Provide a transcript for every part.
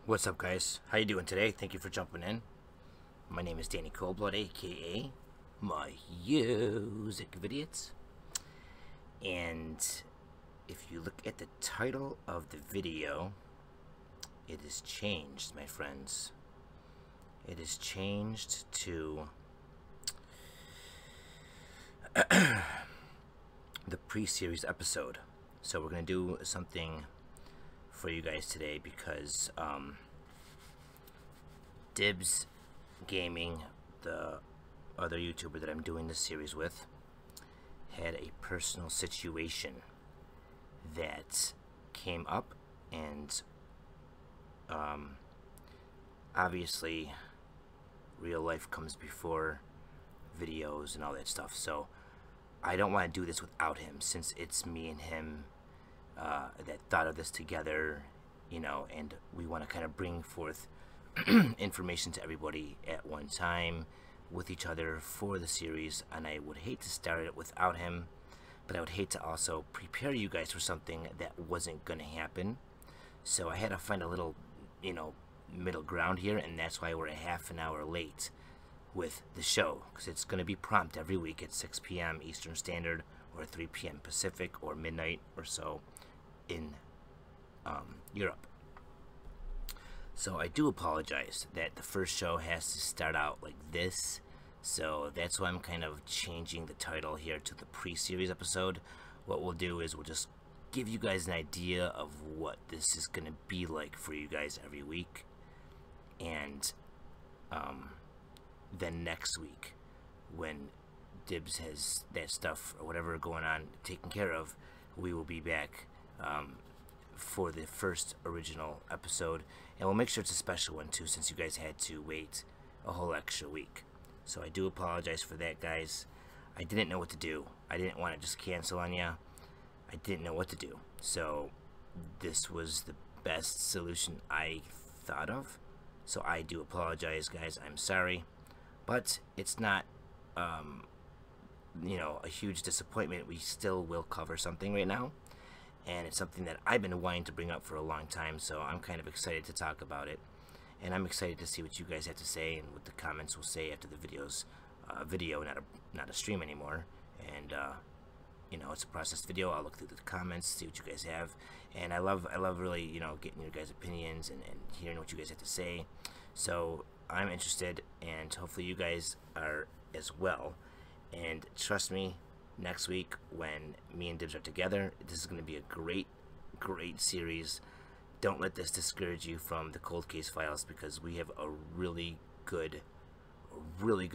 What's up, guys? How you doing today? Thank you for jumping in. My name is Danny Coldblood, aka MusicVidiot. And if you look at the title of the video, it is changed, my friends. It is changed to the pre-series episode. So we're going to do something for you guys today because Dibs Gaming, the other YouTuber that I'm doing this series with, had a personal situation that came up, and obviously real life comes before videos and all that stuff, so I don't want to do this without him, since it's me and him that thought of this together, you know, and we want to kind of bring forth information to everybody at one time with each other for the series. And I would hate to start it without him, but I would hate to also prepare you guys for something that wasn't going to happen. So I had to find a little, you know, middle ground here, and that's why we're a half an hour late with the show, because it's going to be prompt every week at 6 p.m. Eastern Standard, or 3 p.m. Pacific, or midnight or so in Europe. So I do apologize that the first show has to start out like this, so that's why I'm kind of changing the title here to the pre-series episode. What we'll do is we'll just give you guys an idea of what this is going to be like for you guys every week, and then next week, when Dibs has that stuff or whatever going on taken care of, we will be back for the first original episode, and we'll make sure it's a special one too, since you guys had to wait a whole extra week. So I do apologize for that, guys. I didn't know what to do. I didn't want to just cancel on you. I didn't know what to do, so this was the best solution I thought of. So I do apologize, guys. I'm sorry, but it's not you know, a huge disappointment. We still will cover something right now, and it's something that I've been wanting to bring up for a long time, so I'm kind of excited to talk about it, and I'm excited to see what you guys have to say and what the comments will say after the video's video, not a stream anymore. And you know, it's a processed video. I'll look through the comments, see what you guys have, and I love really, you know, getting your guys' opinions and hearing what you guys have to say. So I'm interested, and hopefully you guys are as well. And trust me, next week when me and Dibs are together, this is going to be a great series. Don't let this discourage you from the Cold Case Files, because we have a really good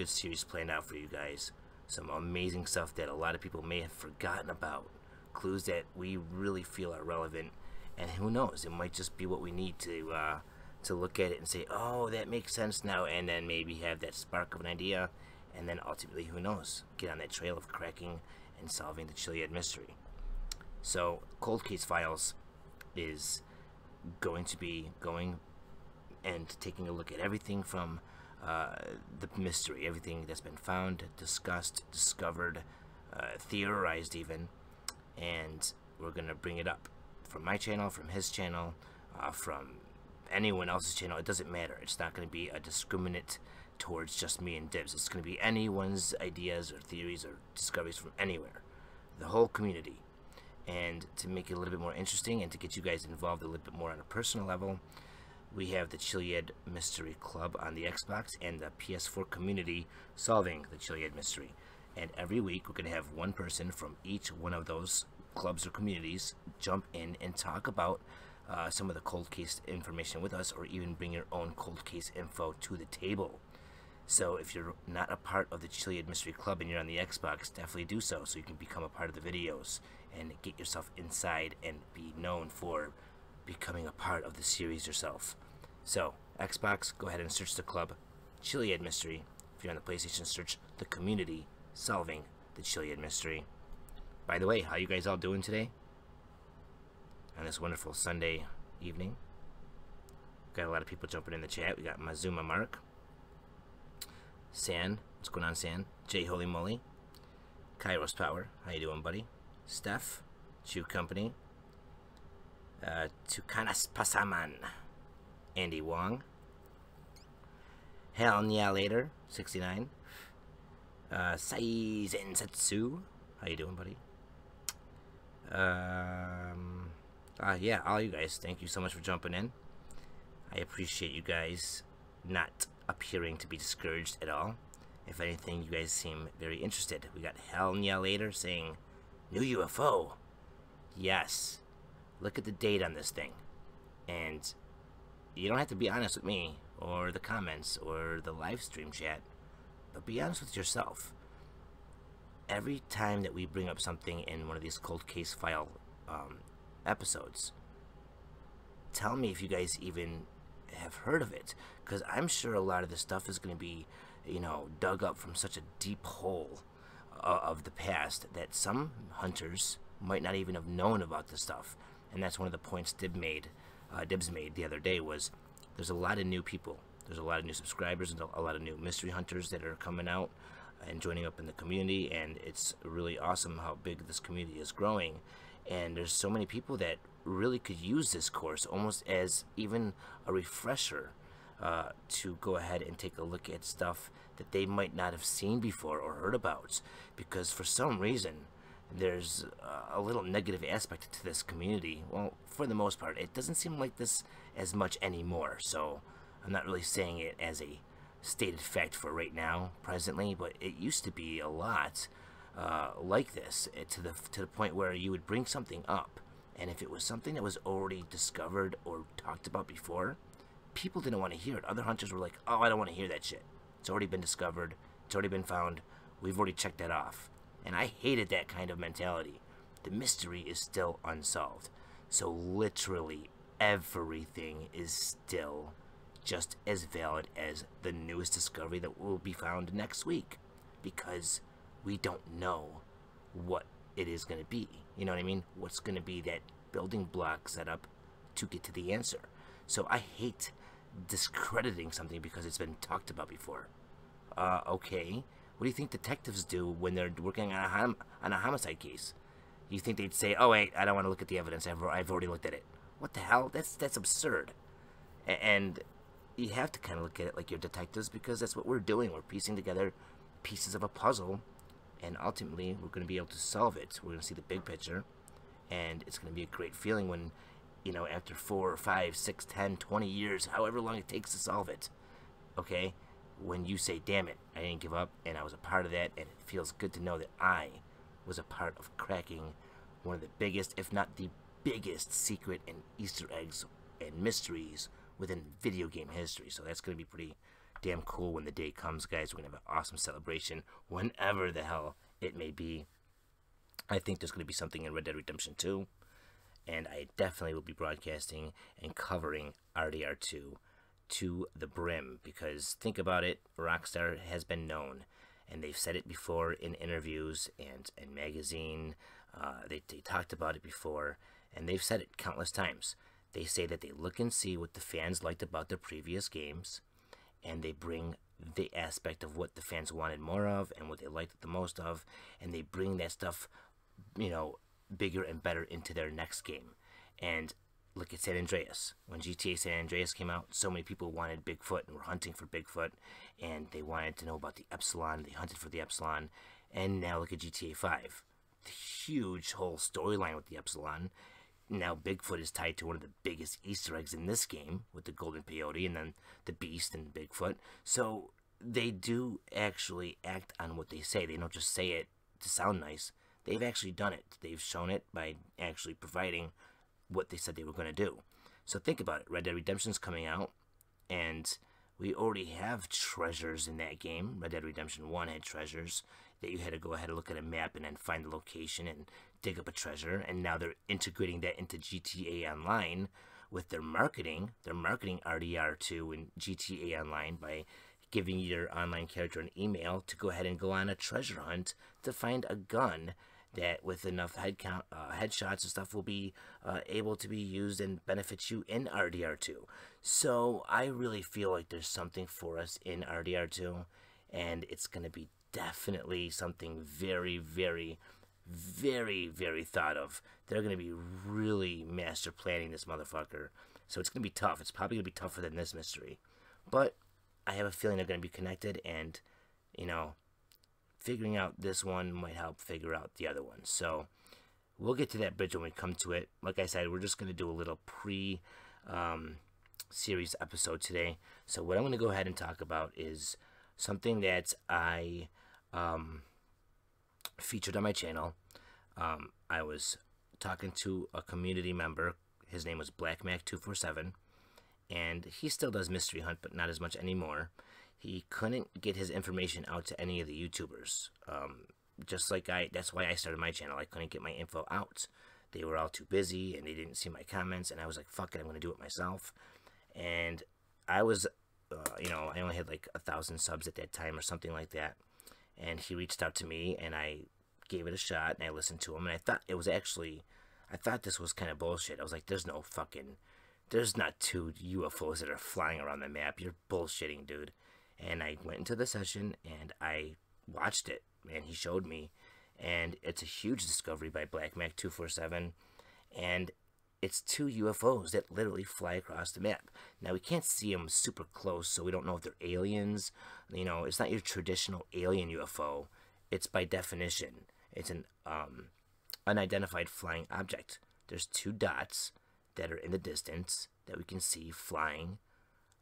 series planned out for you guys. Some amazing stuff that a lot of people may have forgotten about, clues that we really feel are relevant, and who knows, it might just be what we need to look at it and say, oh, that makes sense now, and then maybe have that spark of an idea, and then ultimately, who knows, get on that trail of cracking and solving the Chiliad mystery. So Cold Case Files is going to be going and taking a look at everything from the mystery, everything that's been found, discussed, discovered, theorized even, and we're going to bring it up from my channel, from his channel, from anyone else's channel. It doesn't matter. It's not going to be a discriminate towards just me and Dibs. It's going to be anyone's ideas or theories or discoveries from anywhere, the whole community. And to make it a little bit more interesting and to get you guys involved a little bit more on a personal level, we have the Chiliad Mystery Club on the Xbox and the PS4 community solving the Chiliad mystery. And every week we're going to have one person from each one of those clubs or communities jump in and talk about some of the cold case information with us, or even bring your own cold case info to the table. So if you're not a part of the Chiliad Mystery Club and you're on the Xbox, definitely do so you can become a part of the videos and get yourself inside and be known for becoming a part of the series yourself. So Xbox, go ahead and search the club Chiliad Mystery. If you're on the PlayStation, search the community solving the Chiliad mystery. By the way, how you guys all doing today on this wonderful Sunday evening? Got a lot of people jumping in the chat. We got Mazuma Mark, San, what's going on, San? J Holy Moly, Kairos Power, how you doing, buddy? Steph, Chew Company, Tukanas Pasaman, Andy Wong. Hell yeah later, 69. Saizen Setsu. How you doing, buddy? Yeah, all you guys, thank you so much for jumping in. I appreciate you guys not appearing to be discouraged at all. If anything, you guys seem very interested. We got Hell yeah later saying, new UFO. Yes. Look at the date on this thing. And you don't have to be honest with me, or the comments, or the live stream chat, but be honest with yourself. Every time that we bring up something in one of these cold case file episodes, tell me if you guys even have heard of it, because I'm sure a lot of this stuff is going to be, dug up from such a deep hole of the past that some hunters might not even have known about this stuff. And that's one of the points Dibs made the other day, was there's a lot of new people. There's a lot of new subscribers and a lot of new mystery hunters that are coming out and joining up in the community, and it's really awesome how big this community is growing. And there's so many people that really could use this course almost as even a refresher to go ahead and take a look at stuff that they might not have seen before or heard about, because for some reason there's a little negative aspect to this community. Well, for the most part, it doesn't seem like this as much anymore, so I'm not really saying it as a stated fact for right now, presently, but it used to be a lot like this, to the point where you would bring something up, and if it was something that was already discovered or talked about before, people didn't want to hear it. Other hunters were like, oh, I don't want to hear that shit. It's already been discovered. It's already been found. We've already checked that off. And I hated that kind of mentality. The mystery is still unsolved. So literally everything is still just as valid as the newest discovery that will be found next week, because we don't know what it is going to be. You know what I mean? What's going to be that building block set up to get to the answer. So I hate discrediting something because it's been talked about before. Okay, what do you think detectives do when they're working on a homicide case? You think they'd say, oh wait, I don't want to look at the evidence, I've already looked at it. What the hell? That's absurd. And you have to kind of look at it like you're detectives, because that's what we're doing. We're piecing together pieces of a puzzle, and ultimately we're going to be able to solve it. We're going to see the big picture, and it's going to be a great feeling when, after 4 or 5, 6, 10, 20 years, however long it takes to solve it, okay, when you say, damn it, I didn't give up, and I was a part of that, and it feels good to know that I was a part of cracking one of the biggest, if not the biggest, secret and Easter eggs and mysteries within video game history. So that's going to be pretty damn cool when the day comes, guys. We're going to have an awesome celebration whenever the hell it may be. I think there's going to be something in Red Dead Redemption 2, and I definitely will be broadcasting and covering RDR2 to the brim, because think about it, Rockstar has been known, and they've said it before in interviews and magazine. They talked about it before, and they've said it countless times. They say that they look and see what the fans liked about their previous games, and they bring the aspect of what the fans wanted more of and what they liked the most of, and they bring that stuff, bigger and better into their next game. And look at San Andreas. When GTA San Andreas came out, so many people wanted Bigfoot and were hunting for Bigfoot, and they wanted to know about the Epsilon. They hunted for the Epsilon. And now look at GTA5. The huge whole storyline with the Epsilon. Now Bigfoot is tied to one of the biggest Easter eggs in this game, with the golden peyote and then the beast and Bigfoot. So they do actually act on what they say. They don't just say it to sound nice. They've actually done it. They've shown it by actually providing what they said they were going to do. So think about it. Red Dead Redemption's coming out, and we already have treasures in that game. Red Dead Redemption 1 had treasures that you had to go ahead and look at a map and then find the location and dig up a treasure, and now they're integrating that into GTA Online with their marketing. They're marketing RDR2 and GTA Online by giving your online character an email to go ahead and go on a treasure hunt to find a gun that, with enough headshots and stuff, will be able to be used and benefit you in RDR2. So I really feel like there's something for us in RDR2, and it's going to be definitely something very, very, very, very thought of. They're going to be really master planning this motherfucker So it's going to be tough. It's probably going to be tougher than this mystery. But I have a feeling they're going to be connected, and, you know, figuring out this one might help figure out the other one. So we'll get to that bridge when we come to it. Like I said, we're just going to do a little series episode today. So what I'm going to go ahead and talk about is something that I featured on my channel. I was talking to a community member. His name was BlackMac247, and he still does mystery hunt, but not as much anymore. He couldn't get his information out to any of the YouTubers. Just like that's why I started my channel. I couldn't get my info out. They were all too busy, and they didn't see my comments, and I was like, fuck it, I'm going to do it myself. And I was, you know, I only had like 1,000 subs at that time or something like that. And he reached out to me, and I gave it a shot, and I listened to him, and I thought it was actually, I thought this was kind of bullshit. I was like, there's not 2 UFOs that are flying around the map. You're bullshitting, dude. And I went into the session, and I watched it, and he showed me, and it's a huge discovery by BlackMac247, and it's 2 UFOs that literally fly across the map. Now, we can't see them super close, so we don't know if they're aliens. You know, it's not your traditional alien UFO. It's by definition, it's an unidentified flying object. There's 2 dots that are in the distance that we can see flying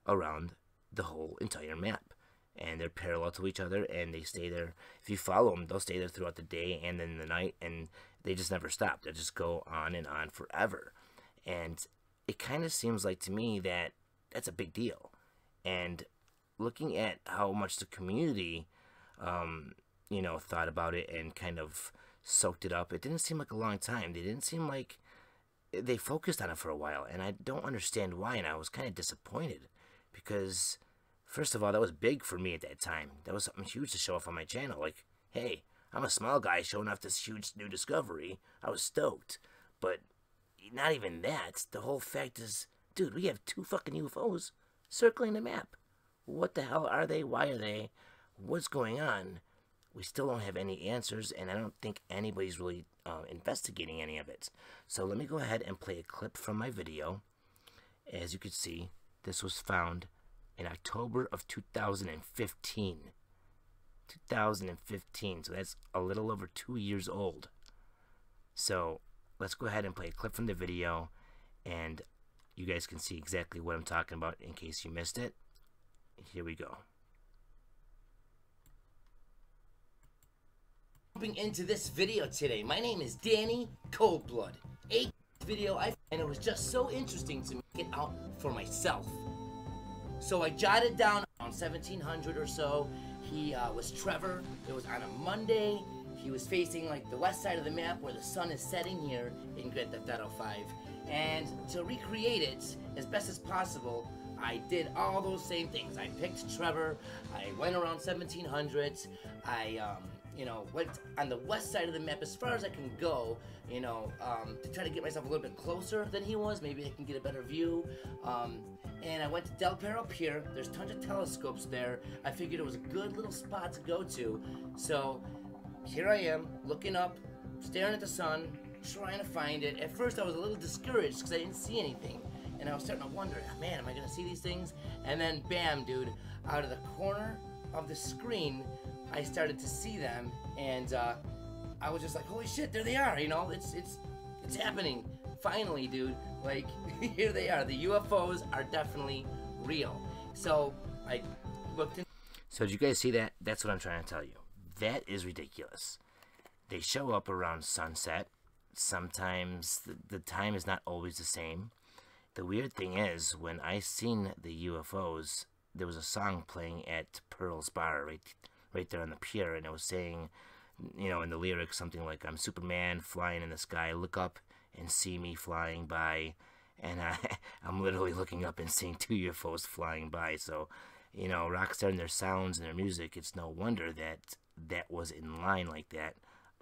around the whole entire map. And they're parallel to each other, and they stay there. If you follow them, they'll stay there throughout the day and then the night, and they just never stop. They'll just go on and on forever. And it kind of seems like to me that that's a big deal. And looking at how much the community, you know, thought about it and kind of soaked it up, it didn't seem like a long time. They didn't seem like they focused on it for a while, and I don't understand why, and I was kind of disappointed because, first of all, that was big for me at that time. That was something huge to show off on my channel. Like, hey, I'm a small guy showing off this huge new discovery. I was stoked. But not even that. The whole fact is, dude, we have 2 fucking UFOs circling the map. What the hell are they? Why are they? What's going on? We still don't have any answers, and I don't think anybody's really investigating any of it. So let me go ahead and play a clip from my video. As you can see, this was found in October of 2015. 2015, so that's a little over 2 years old. So let's go ahead and play a clip from the video, and you guys can see exactly what I'm talking about in case you missed it. Here we go. Jumping into this video today, my name is Danny Coldblood. And it was just so interesting to make it out for myself. So I jotted down around 1700 or so. He was Trevor. It was on a Monday. He was facing like the west side of the map where the sun is setting here in Grand Theft Auto 5. And to recreate it as best as possible, I did all those same things. I picked Trevor. I went around 1700s. I you know, went on the west side of the map as far as I can go, you know, to try to get myself a little bit closer than he was. Maybe I can get a better view. And I went to Del Perro Pier. There's tons of telescopes there. I figured it was a good little spot to go to. So here I am, looking up, staring at the sun, trying to find it. At first I was a little discouraged because I didn't see anything. And I was starting to wonder, man, am I going to see these things? And then bam, dude, out of the corner of the screen, I started to see them, and I was just like, holy shit, there they are, you know, it's happening, finally, dude, like, here they are, the UFOs are definitely real. So, I looked in. So did you guys see that? That's what I'm trying to tell you. That is ridiculous. They show up around sunset. Sometimes the time is not always the same. The weird thing is, when I seen the UFOs, there was a song playing at Pearl's Bar, right there on the pier, and it was saying, you know, in the lyrics, something like, I'm Superman flying in the sky, look up and see me flying by. And I'm literally looking up and seeing 2 UFOs flying by. So, you know, Rockstar and their sounds and their music, it's no wonder that that was in line like that.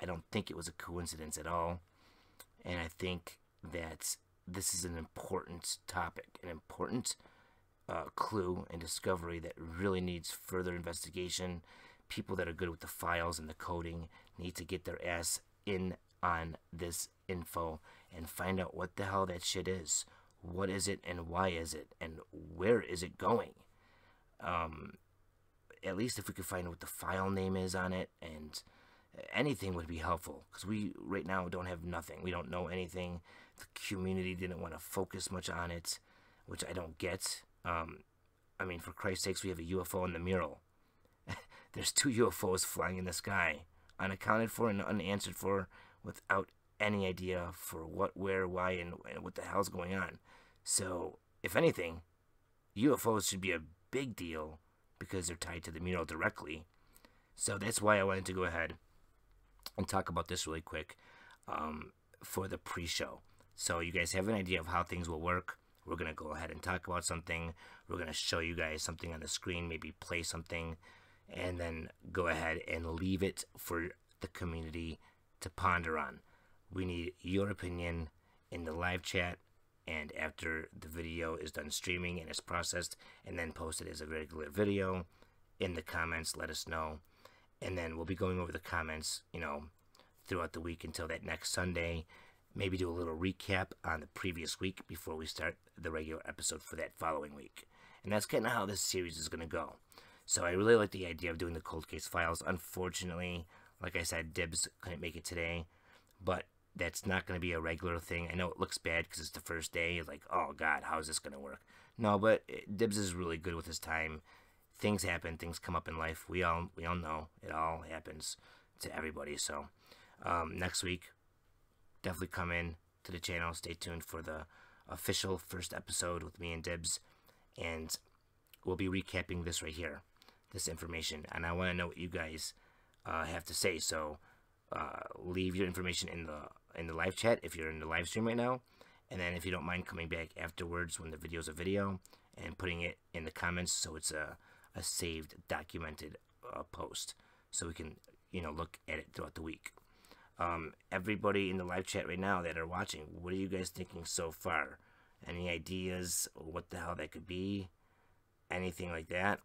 I don't think it was a coincidence at all. And I think that this is an important topic, an important clue and discovery that really needs further investigation. People that are good with the files and the coding need to get their ass in on this info and find out what the hell that shit is. what is it and why is it and where is it going. At least if we could find what the file name is on it, and anything would be helpful, because we right now don't have nothing. We don't know anything. The community didn't want to focus much on it, which I don't get. I mean, for Christ's sakes, we have a UFO in the mural. There's 2 UFOs flying in the sky, unaccounted for and unanswered for, without any idea for what, where, why, and what the hell's going on. So, if anything, UFOs should be a big deal because they're tied to the mural directly. So that's why I wanted to go ahead and talk about this really quick for the pre-show. So you guys have an idea of how things will work. We're going to go ahead and talk about something. We're going to show you guys something on the screen, maybe play something, and then go ahead and leave it for the community to ponder on. We need your opinion in the live chat, and after the video is done streaming and it's processed and then posted as a regular video, in the comments, let us know. And then we'll be going over the comments, you know, throughout the week until that next Sunday. Maybe do a little recap on the previous week before we start the regular episode for that following week. And that's kind of how this series is going to go. So I really like the idea of doing the cold case files. Unfortunately, like I said, Dibs couldn't make it today, but that's not going to be a regular thing. I know it looks bad because it's the first day. Like, oh God, how is this going to work? No, but Dibs is really good with his time. Things happen. Things come up in life. We all know it all happens to everybody. So next week, definitely come in to the channel. Stay tuned for the official first episode with me and Dibs, and we'll be recapping this right here, this information. And I want to know what you guys have to say. So leave your information in the live chat if you're in the live stream right now, and then if you don't mind coming back afterwards when the video's a video and putting it in the comments so it's a saved, documented post, so we can, you know, look at it throughout the week. Everybody in the live chat right now that are watching, what are you guys thinking so far? Any ideas what the hell that could be? Anything like that?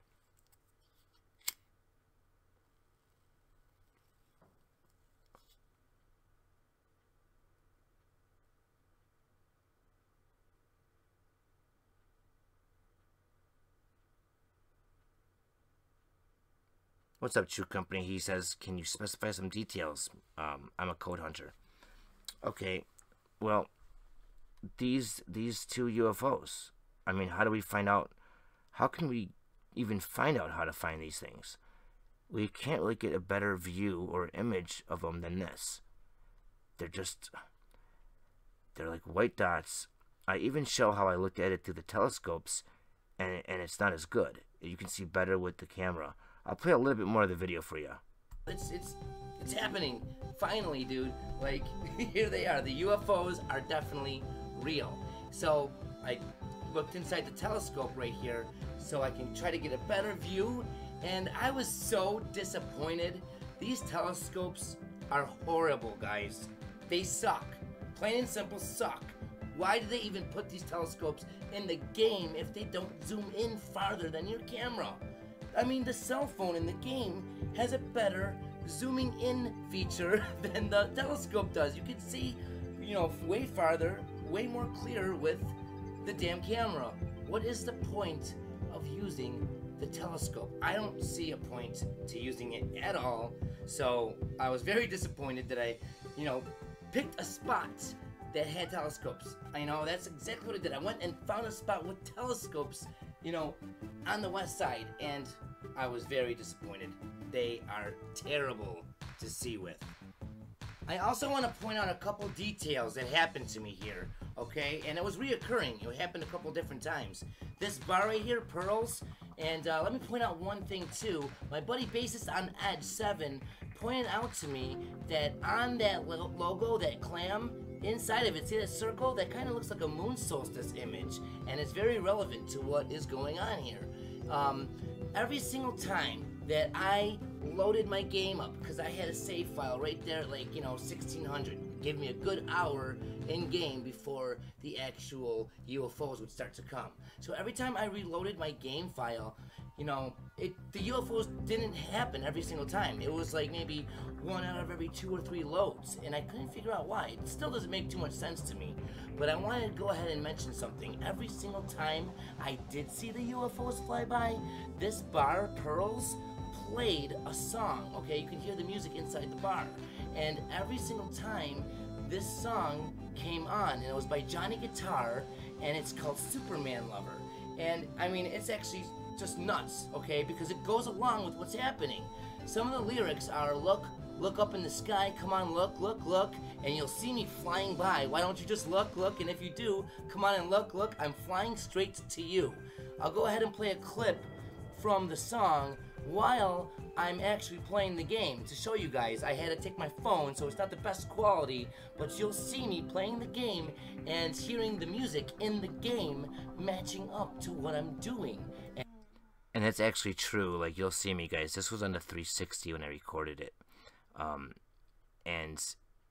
What's up, True Company? He says, can you specify some details? I'm a code hunter. Okay, well, these 2 UFOs. I mean, how do we find out? How can we even find out how to find these things? We can't really get a better view or image of them than this. They're like white dots. I even show how I looked at it through the telescopes, and it's not as good. You can see better with the camera. I'll play a little bit more of the video for you. It's happening. Finally, dude. Like, here they are. The UFOs are definitely real. So, I looked inside the telescope right here so I can try to get a better view, and I was so disappointed. These telescopes are horrible, guys. They suck. Plain and simple suck. Why do they even put these telescopes in the game if they don't zoom in farther than your camera? I mean, the cell phone in the game has a better zooming in feature than the telescope does. You can see, you know, way farther, way more clear with the damn camera. What is the point of using the telescope? I don't see a point to using it at all. So I was very disappointed that I, you know, picked a spot that had telescopes. You know, that's exactly what I did. I went and found a spot with telescopes, you know, on the west side, and I was very disappointed. They are terrible to see with. I also want to point out a couple details that happened to me here, okay? And it was reoccurring. It happened a couple different times. This bar right here, Pearls, and let me point out one thing too. My buddy Bassist on Edge 7 pointed out to me that on that logo, that clam, inside of it, see that circle? That kind of looks like a moon solstice image, and it's very relevant to what is going on here. Every single time that I loaded my game up, because I had a save file right there at, like, you know, 1600, gave me a good hour in game before the actual UFOs would start to come. So every time I reloaded my game file, you know, the UFOs didn't happen every single time. It was like maybe 1 out of every 2 or 3 loads, and I couldn't figure out why. It still doesn't make too much sense to me, but I wanted to go ahead and mention something. Every single time I did see the UFOs fly by, this bar, Pearls, played a song. Okay, you can hear the music inside the bar, and every single time this song came on, and it was by Johnny Guitar, and it's called Superman Lover. And I mean, it's actually just nuts, okay, because it goes along with what's happening. Some of the lyrics are, look up in the sky, come on, look, and you'll see me flying by. Why don't you just look, and if you do, come on and look, I'm flying straight to you. I'll go ahead and play a clip from the song while I'm actually playing the game to show you guys. I had to take my phone, so it's not the best quality, but you'll see me playing the game and hearing the music in the game matching up to what I'm doing. And that's actually true. Like, you'll see me, guys. This was on the 360 when I recorded it. And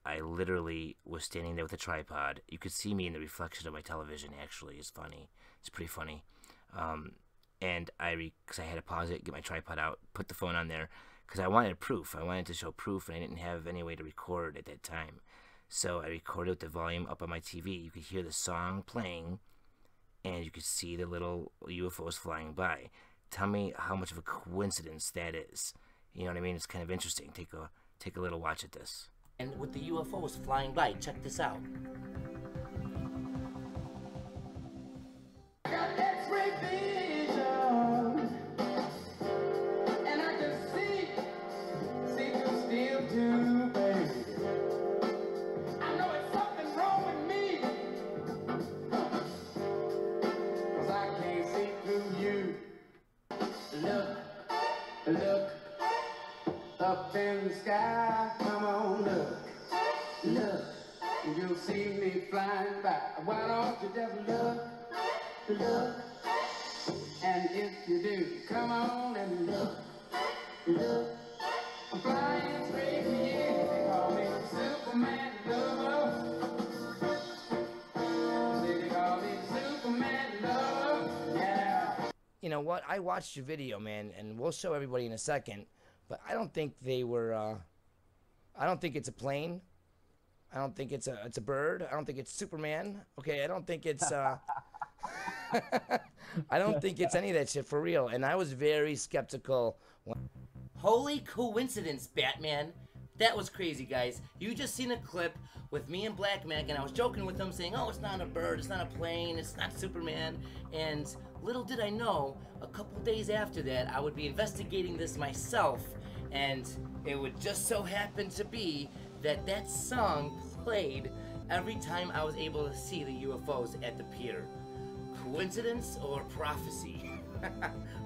I literally was standing there with a tripod. You could see me in the reflection of my television, actually. It's funny. It's pretty funny. And because I had to pause it, get my tripod out, put the phone on there, because I wanted proof. I wanted to show proof, and I didn't have any way to record at that time. So I recorded with the volume up on my TV. You could hear the song playing, and you could see the little UFOs flying by. Tell me how much of a coincidence that is. You know what I mean? It's kind of interesting. Take a little watch at this. And with the UFOs flying by, check this out. I got X-ray vision, and I can see through steel too, baby. I know it's something wrong with me, 'cause I can't see through you. Look up in the sky, come on, look, and you'll see me flying by. Why don't you just look, and if you do, come on and look, I'm flying straight to you. They call me Superman lover. They call me Superman lover, yeah. You know what? I watched your video, man, and we'll show everybody in a second, but I don't think they were, I don't think it's a plane. I don't think it's a bird. I don't think it's Superman. Okay, I don't think it's, I don't think it's any of that shit for real, and I was very skeptical. Holy coincidence, Batman. That was crazy, guys. You just seen a clip with me and Black Mac, and I was joking with him saying, oh, it's not a bird, it's not a plane, it's not Superman, and little did I know, a couple days after that, I would be investigating this myself, and it would just so happen to be that that song played every time I was able to see the UFOs at the pier. Coincidence or prophecy?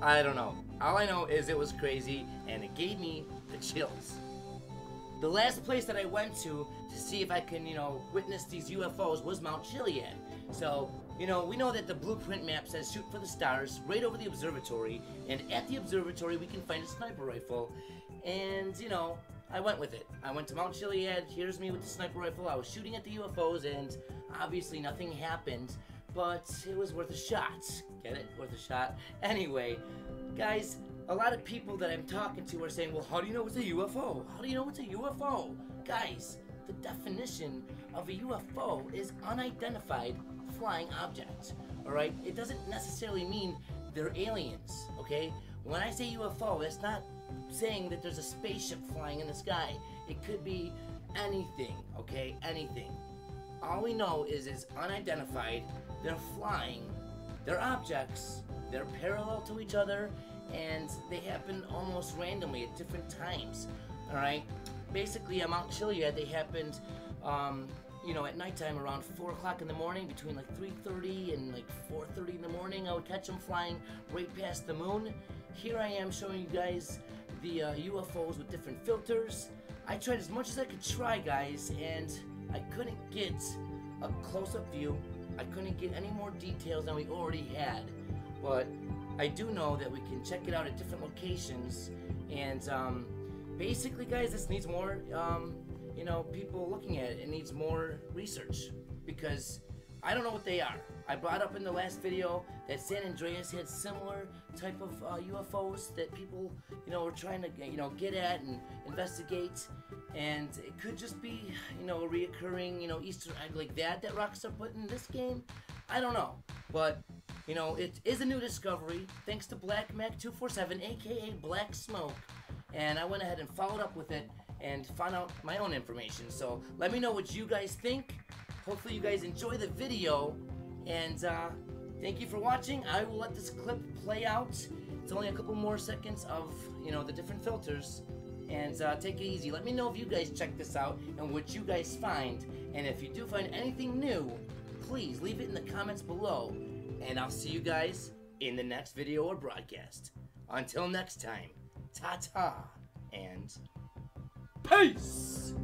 I don't know. All I know is it was crazy, and it gave me the chills. The last place that I went to see if I can, witness these UFOs was Mount Chiliad. So, we know that the blueprint map says shoot for the stars right over the observatory, and at the observatory we can find a sniper rifle, and, I went with it. I went to Mount Chiliad, here's me with the sniper rifle, I was shooting at the UFOs, and obviously nothing happened, but it was worth a shot. Get it? Worth a shot. Anyway, guys, a lot of people that I'm talking to are saying, well, how do you know it's a UFO? How do you know it's a UFO? Guys, the definition of a UFO is unidentified flying object, alright? It doesn't necessarily mean they're aliens, okay? When I say UFO, that's not saying that there's a spaceship flying in the sky. It could be anything, okay? Anything. All we know is it's unidentified, they're flying, they're objects, they're parallel to each other, and they happen almost randomly at different times, alright? Basically, at Mount Chiliad, they happened, at nighttime around 4 o'clock in the morning, between like 3:30 and like 4:30 in the morning. I would catch them flying right past the moon. Here I am showing you guys the UFOs with different filters. I tried as much as I could try, guys, and I couldn't get a close-up view. I couldn't get any more details than we already had, but I do know that we can check it out at different locations, and basically, guys, this needs more, people looking at it. It needs more research, because I don't know what they are. I brought up in the last video that San Andreas had similar type of UFOs that people, were trying to, get at and investigate. And it could just be, a reoccurring, Easter egg like that Rockstar put in this game. I don't know. But, it is a new discovery, thanks to Black Mac 247, aka Black Smoke. And I went ahead and followed up with it and found out my own information. So let me know what you guys think. Hopefully you guys enjoy the video. And thank you for watching. I will let this clip play out. It's only a couple more seconds of, the different filters. And take it easy. Let me know if you guys check this out and what you guys find. And if you do find anything new, please leave it in the comments below. And I'll see you guys in the next video or broadcast. Until next time, ta-ta and peace!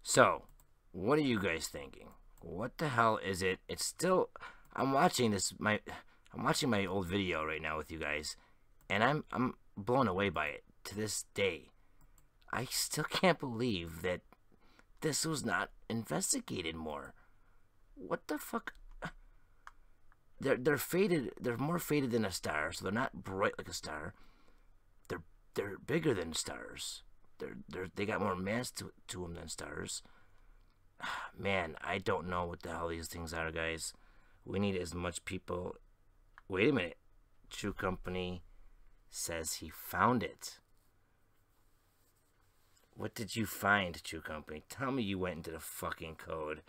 So, what are you guys thinking? What the hell is it? It's still, I'm watching my old video right now with you guys, and I'm blown away by it to this day. I still can't believe that this was not investigated more. What the fuck? They're faded. They're more faded than a star, so they're not bright like a star. They're bigger than stars. They got more mass to them than stars. Man, I don't know what the hell these things are, guys. We need as much people. Wait a minute. True Company says he found it. What did you find, True Company? Tell me you went into the fucking code,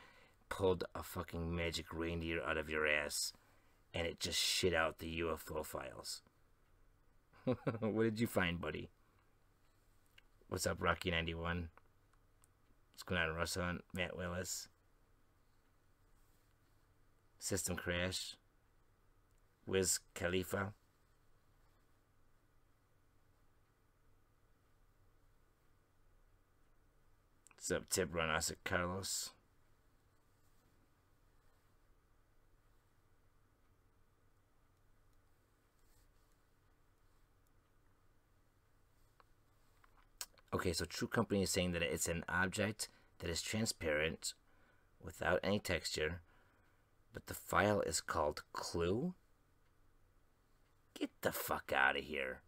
pulled a fucking magic reindeer out of your ass, and it just shit out the UFO files. What did you find, buddy? What's up, Rocky91? What's going on, Russell and Matt Willis? System Crash. Wiz Khalifa. What's up, Tip Runasik Carlos? Okay, so True Company is saying that it's an object that is transparent without any texture, but the file is called Clue? Get the fuck out of here.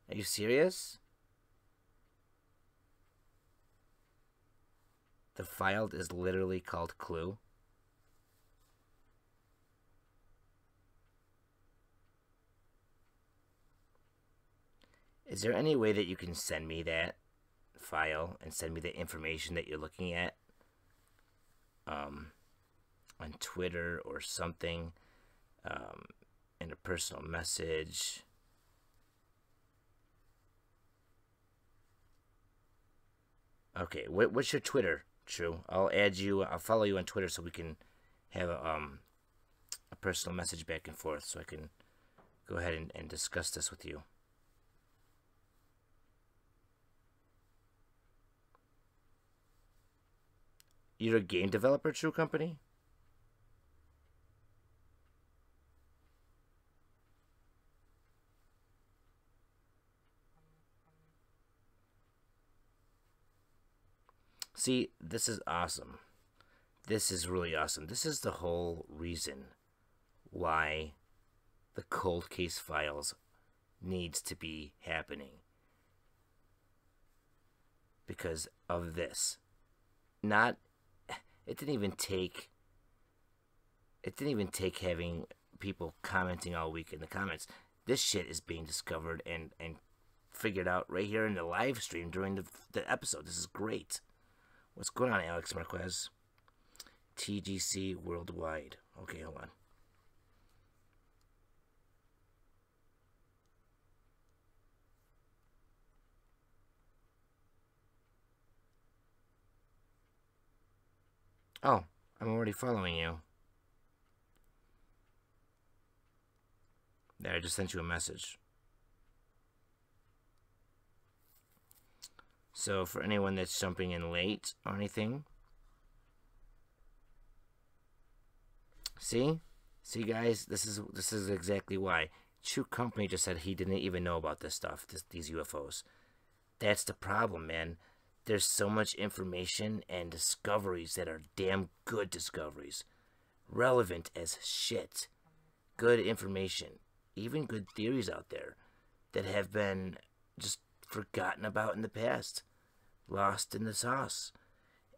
Are you serious? The file is literally called Clue? Is there any way that you can send me that file and send me the information that you're looking at on Twitter or something, in a personal message? Okay, what's your Twitter, True? I'll add you. I'll follow you on Twitter so we can have a personal message back and forth, so I can go ahead and discuss this with you. You're a game developer, True Company? See, this is awesome. This is really awesome. This is the whole reason why the cold case files needs to be happening. Because of this. Not... It didn't even take having people commenting all week in the comments. This shit is being discovered and figured out right here in the live stream during the episode. This is great. What's going on, Alex Marquez? TGC Worldwide. Okay, hold on. Oh, I'm already following you. There, I just sent you a message. So for anyone that's jumping in late or anything, see guys, this is exactly why. True Company just said he didn't even know about this stuff, these UFOs. That's the problem, man. There's so much information and discoveries that are damn good discoveries. Relevant as shit. Good information. Even good theories out there that have been just forgotten about in the past. Lost in the sauce.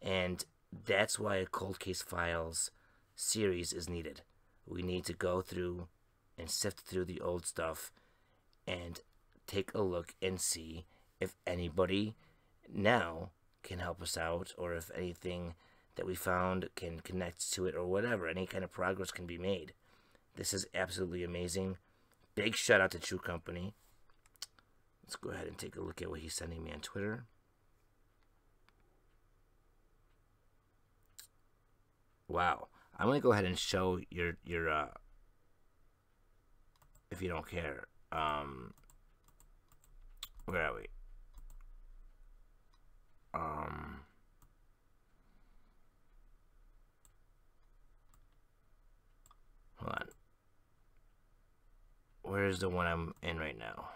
And that's why a Cold Case Files series is needed. We need to go through and sift through the old stuff and take a look and see if anybody now can help us out, or if anything that we found can connect to it, or whatever, any kind of progress can be made. This is absolutely amazing. Big shout out to True Company. Let's go ahead and take a look at what he's sending me on Twitter. Wow. I'm going to go ahead and show your if you don't care. Where are we? Hold on. Where's the one I'm in right now?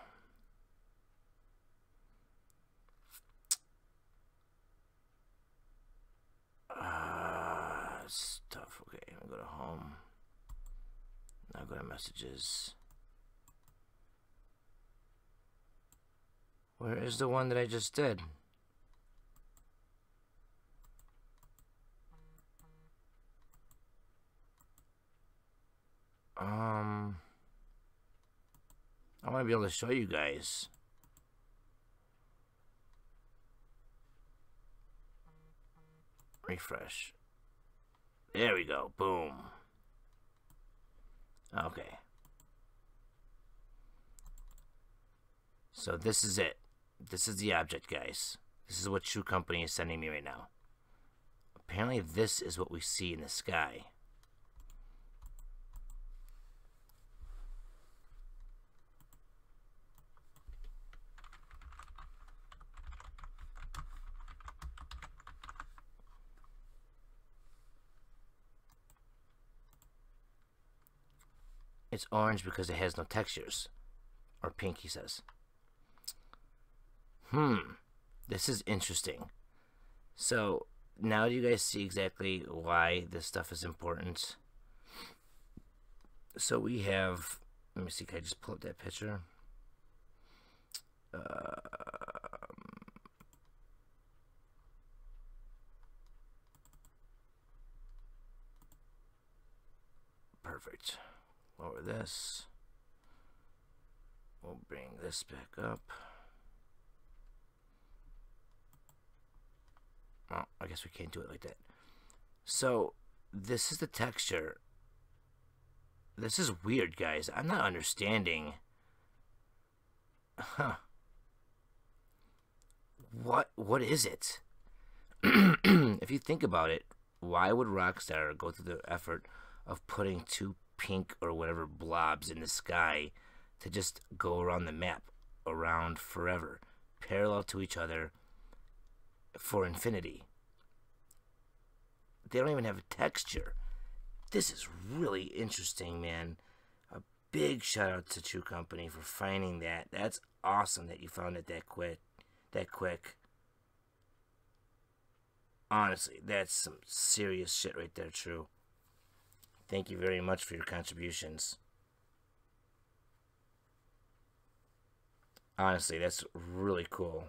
Stuff. Okay, I'm gonna go to home. Now go to messages. Where is the one that I just did? I want to be able to show you guys. Refresh. There we go. Boom. Okay. So this is it. This is the object, guys. This is what True Company is sending me right now. Apparently this is what we see in the sky. It's orange because it has no textures. Or pink, he says. This is interesting. So, now do you guys see exactly why this stuff is important? So we have... Let me see, can I just pull up that picture? Perfect. Lower this. We'll bring this back up. Oh, I guess we can't do it like that. So, this is the texture. This is weird, guys. I'm not understanding. Huh. What is it? If you think about it, why would Rockstar go through the effort of putting two pink or whatever blobs in the sky to just go around the map, around forever, parallel to each other for infinity? They don't even have a texture. This is really interesting, man. A big shout out to True Company for finding that. That's awesome that you found it that quick. Honestly, that's some serious shit right there, True. Thank you very much for your contributions. Honestly, that's really cool.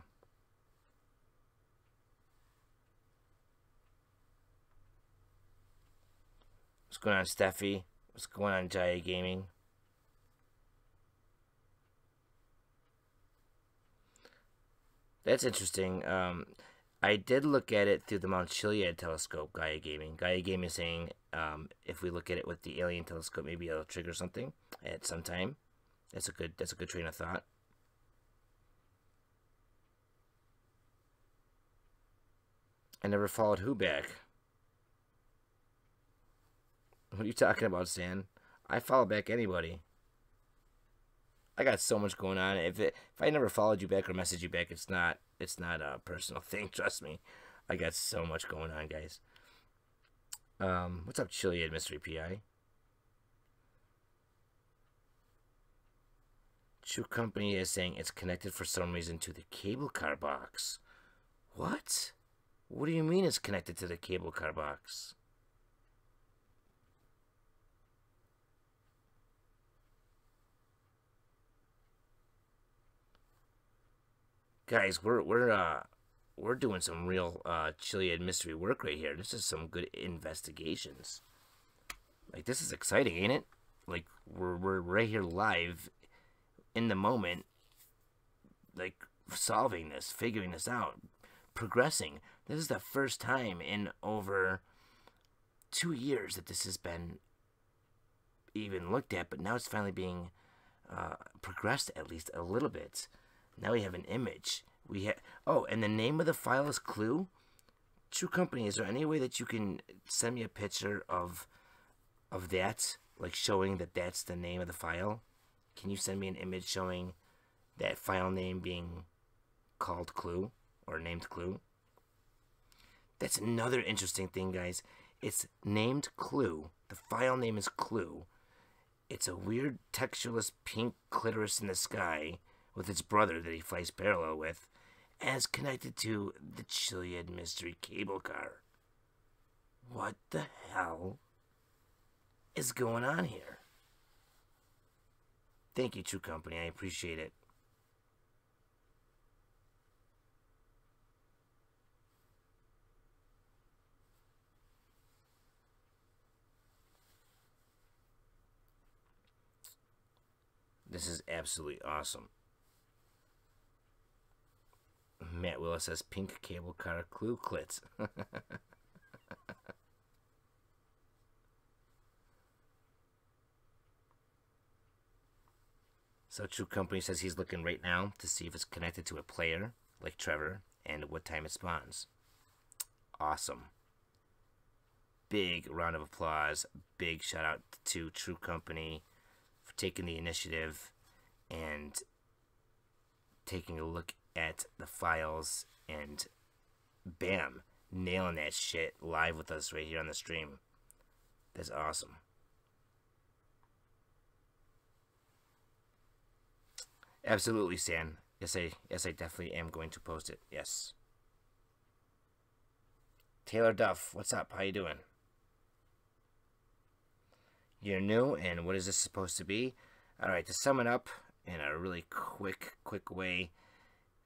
What's going on, Steffi? What's going on, Jaya Gaming? That's interesting. I did look at it through the Mount Chiliad telescope, Gaia Gaming. Gaia Gaming is saying if we look at it with the alien telescope, maybe it'll trigger something at some time. That's a good train of thought. I never followed who back. What are you talking about, Stan? I follow back anybody. I got so much going on. If I never followed you back or messaged you back, it's not It's not a personal thing. Trust me. I got so much going on, guys. What's up, Chiliad Mystery PI? True Company is saying it's connected for some reason to the cable car box. What? What do you mean it's connected to the cable car box? Guys, we're doing some real Chiliad mystery work right here. This is some good investigations. Like, this is exciting, ain't it? Like, we're right here live in the moment, like, solving this, figuring this out, progressing. This is the first time in over 2 years that this has been even looked at, but now it's finally being progressed at least a little bit. Now we have an image. We have, oh, and the name of the file is Clue. True Company, is there any way that you can send me a picture of that, like showing that that's the name of the file? Can you send me an image showing that file name being called Clue or named Clue? That's another interesting thing, guys. It's named Clue. The file name is Clue. It's a weird textureless pink clitoris in the sky with its brother that he flies parallel with, as connected to the Chiliad mystery cable car. What the hell is going on here? Thank you, True Company. I appreciate it. This is absolutely awesome. Matt Willis says pink cable car Clue clits. So True Company says he's looking right now to see if it's connected to a player, like Trevor, and what time it spawns. Awesome. Big round of applause. Big shout out to True Company for taking the initiative and taking a look at the files and bam, nailing that shit live with us right here on the stream. That's awesome. Absolutely, Stan. Yes, I definitely am going to post it. Yes. Taylor Duff, what's up? How you doing? You're new, and what is this supposed to be? All right, to sum it up in a really quick way,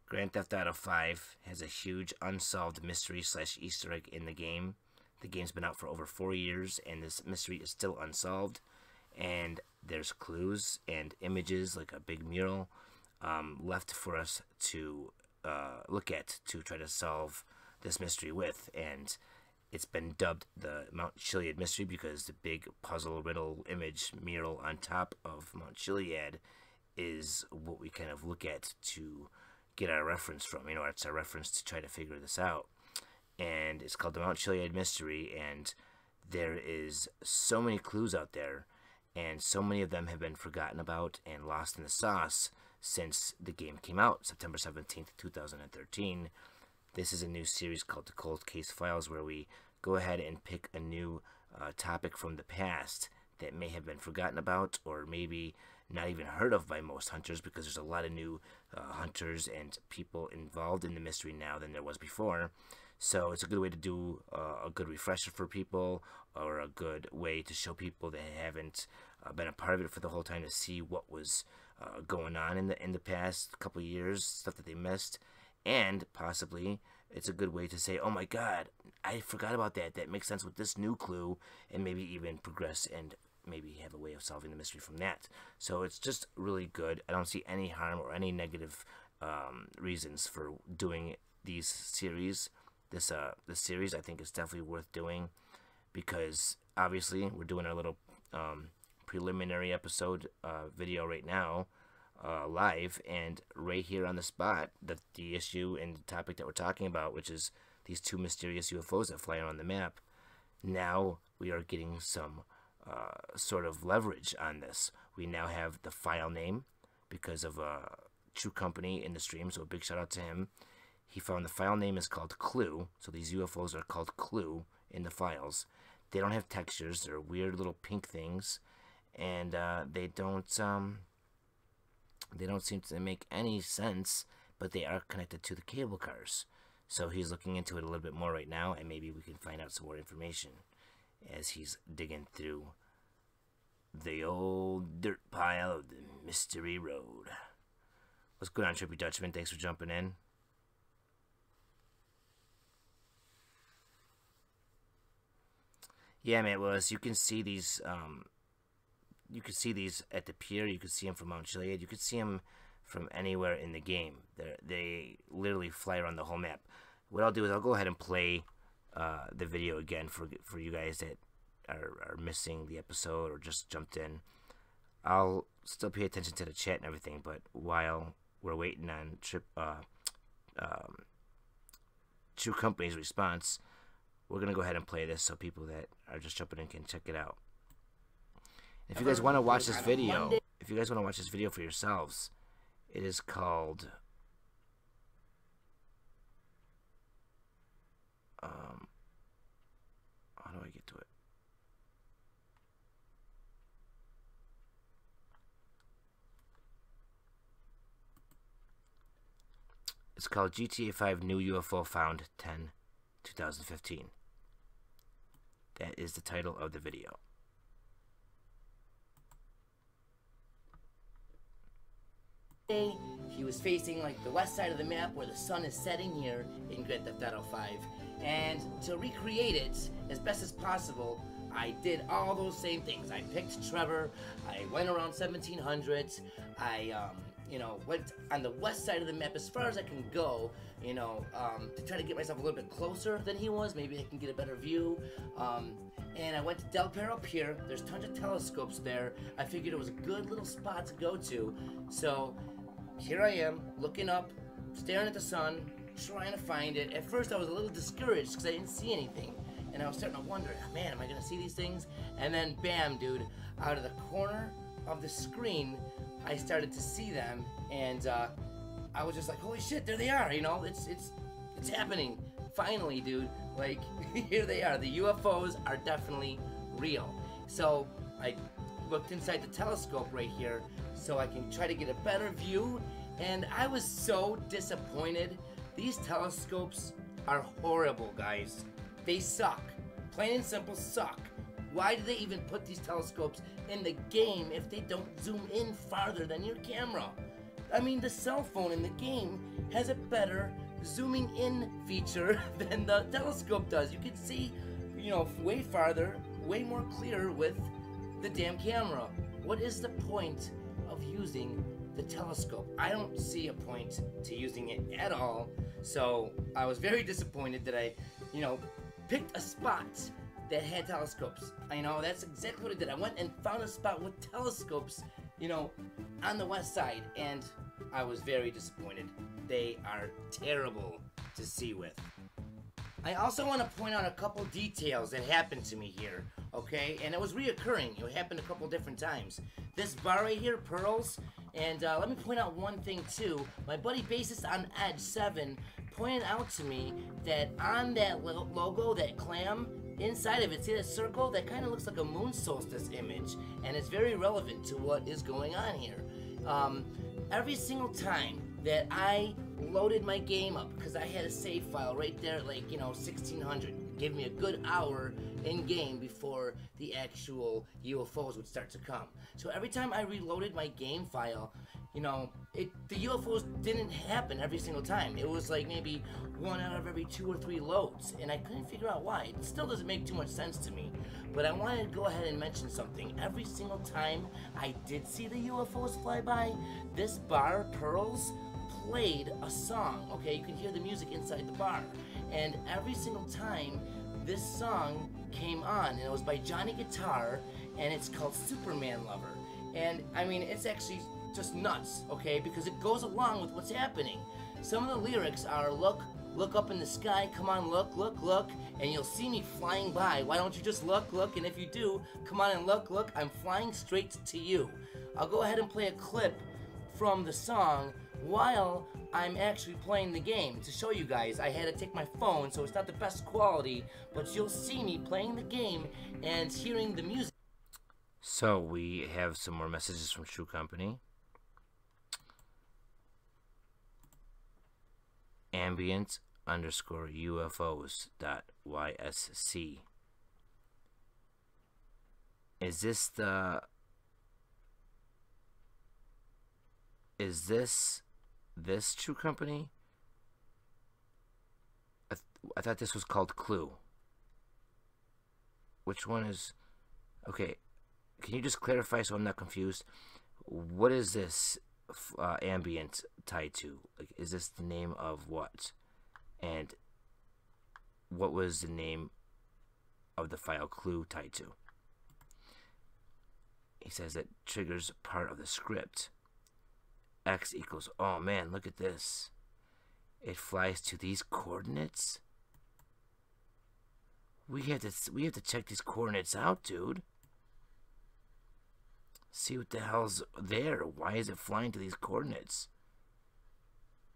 Grand Theft Auto 5 has a huge unsolved mystery / Easter egg in the game. The game's been out for over 4 years, and this mystery is still unsolved. And there's clues and images, like a big mural, left for us to look at to try to solve this mystery with. And it's been dubbed the Mount Chiliad mystery because the big puzzle riddle image mural on top of Mount Chiliad is what we kind of look at to get our reference from. You know, it's our reference to try to figure this out. And it's called the Mount Chiliad mystery, and there is so many clues out there, and so many of them have been forgotten about and lost in the sauce since the game came out, September 17th, 2013. This is a new series called The Cold Case Files, where we go ahead and pick a new topic from the past that may have been forgotten about, or maybe not even heard of by most hunters, because there's a lot of new hunters and people involved in the mystery now than there was before. So it's a good way to do a good refresher for people, or a good way to show people that haven't been a part of it for the whole time, to see what was going on in the past couple of years, stuff that they missed. And possibly it's a good way to say, oh my god, I forgot about that. That makes sense with this new clue, and maybe even progress and maybe have a way of solving the mystery from that. So it's just really good. I don't see any harm or any negative reasons for doing these series. This series, I think, is definitely worth doing, because obviously we're doing our little preliminary episode video right now, live, and right here on the spot, the issue and the topic that we're talking about, which is these two mysterious UFOs that fly around the map. Now we are getting some sort of leverage on this. We now have the file name because of True Company in the stream, so a big shout out to him. He found the file name is called Clue, so these UFOs are called Clue in the files. They don't have textures. They're weird little pink things, and they don't seem to make any sense, but they are connected to the cable cars. So he's looking into it a little bit more right now, and maybe we can find out some more information as he's digging through the old dirt pile of the Mystery Road. What's going on, Trippy Dutchman? Thanks for jumping in. Yeah, man. Well, as you can see these, at the pier. You can see them from Mount Chiliad. You can see them from anywhere in the game. They literally fly around the whole map. What I'll do is I'll go ahead and play the video again for you guys that are missing the episode or just jumped in. I'll still pay attention to the chat and everything, but while we're waiting on True Company's response, we're gonna go ahead and play this so people that are just jumping in can check it out. If you guys want to watch this video, for yourselves, it is called how do I get to it? It's called GTA5 New UFO Found 10/2015. That is the title of the video. He was facing like the west side of the map where the sun is setting here in Grand Theft Auto 5, and to recreate it as best as possible, I did all those same things. I picked Trevor, I went around 1700s, I went on the west side of the map as far as I can go, to try to get myself a little bit closer than he was. Maybe I can get a better view. And I went to Del Perro Pier. There's tons of telescopes there. I figured it was a good little spot to go to. So here I am, looking up, staring at the sun, trying to find it. At first I was a little discouraged because I didn't see anything. And I was starting to wonder, man, am I going to see these things? And then bam, dude, out of the corner of the screen, I started to see them, and I was just like, holy shit, there they are, it's happening. Finally, dude, like, here they are. The UFOs are definitely real. So I looked inside the telescope right here so I can try to get a better view, and I was so disappointed. These telescopes are horrible, guys. They suck. Plain and simple suck. Why do they even put these telescopes in the game if they don't zoom in farther than your camera? I mean, the cell phone in the game has a better zooming in feature than the telescope does. You can see, way farther, way more clear with the damn camera. What is the point of using the telescope? I don't see a point to using it at all. So I was very disappointed that I, picked a spot that had telescopes. That's exactly what I did. I went and found a spot with telescopes, on the west side, and I was very disappointed. They are terrible to see with. I also want to point out a couple details that happened to me here, okay? And it was reoccurring. It happened a couple different times. This bar right here, Pearls, and let me point out one thing too. My buddy Bassist on Edge 7 pointed out to me that on that logo, that clam, inside of it, see that circle? That kind of looks like a moon solstice image, and it's very relevant to what is going on here. Every single time that I loaded my game up, because I had a save file right there at 1600. Gave me a good hour in game before the actual UFOs would start to come. So every time I reloaded my game file, the UFOs didn't happen every single time. It was like maybe 1 out of every 2 or 3 loads, and I couldn't figure out why. It still doesn't make too much sense to me, but I wanted to go ahead and mention something. Every single time I did see the UFOs fly by, this bar, Pearls, played a song, okay? You can hear the music inside the bar, and every single time this song came on, and it was by Johnny Guitar, and it's called Superman Lover. And I mean, it's actually just nuts, okay? Because it goes along with what's happening. Some of the lyrics are, look up in the sky, come on, look, and you'll see me flying by. Why don't you just look, and if you do, come on and look, I'm flying straight to you. I'll go ahead and play a clip from the song while I'm actually playing the game. To show you guys, I had to take my phone, so it's not the best quality, but you'll see me playing the game and hearing the music. So we have some more messages from True Company. Ambient underscore UFOs dot YSC. Is this True Company? I thought this was called Clue. Which one is... Okay, can you just clarify so I'm not confused? What is this ambient tied to? Like, is this the name of what? And what was the name of the file Clue tied to? He says that triggers part of the script. X equals, oh man, look at this. It flies to these coordinates. We have to check these coordinates out, dude. See what the hell's there. Why is it flying to these coordinates?